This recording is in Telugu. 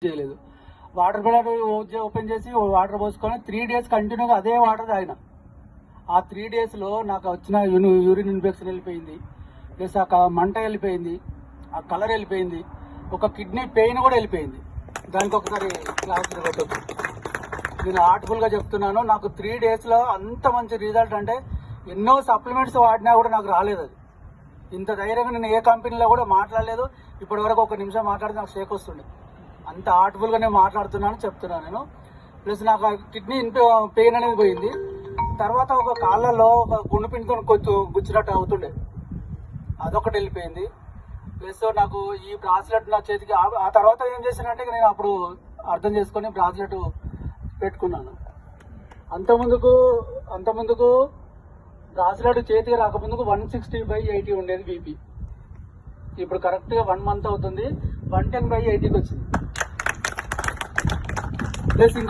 చేయలేదు. వాటర్ బిల్లర్ ఓపెన్ చేసి వాటర్ పోసుకొని 3 days కంటిన్యూగా అదే వాటర్ తాగిన. ఆ 3 days లో నాకు వచ్చిన యూరిన్ ఇన్ఫెక్షన్ వెళ్ళిపోయింది, ప్లస్ ఆ మంట వెళ్ళిపోయింది, ఆ కలర్ వెళ్ళిపోయింది, ఒక కిడ్నీ పెయిన్ కూడా వెళ్ళిపోయింది. దానికి ఒకసారి క్లాస్ పెట్టచ్చు. నేను హార్ట్ఫుల్గా చెప్తున్నాను, నాకు 3 days లో అంత మంచి రిజల్ట్. అంటే ఎన్నో సప్లిమెంట్స్ వాడినా కూడా నాకు రాలేదు. అది ఇంత ధైర్యంగా నేను ఏ కంపెనీలో కూడా మాట్లాడలేదు. ఇప్పటి వరకు 1 నిమిషం మాట్లాడితే నాకు షేక్ వస్తుండే. అంత హార్ట్ఫుల్గా నేను మాట్లాడుతున్నాను, చెప్తున్నాను నేను. ప్లస్ నాకు ఆ కిడ్నీ పెయిన్ అనేది పోయింది. తర్వాత ఒక కాళ్ళలో ఒక గుండు పిండితో గుచ్చినట్టు అవుతుండే, అదొకటి వెళ్ళిపోయింది. ప్లస్ నాకు ఈ బ్రాస్లెట్ నా చేతికి ఆ తర్వాత ఏం చేశానంటే నేను అప్పుడు అర్థం చేసుకొని బ్రాస్లెట్ పెట్టుకున్నాను. అంతముందుకు బ్రాస్లెట్ చేతికి రాకముందుకు 160/80 ఉండేది బీపీ. ఇప్పుడు కరెక్ట్గా 1 month అవుతుంది, 110/80కి వచ్చింది. ప్లస్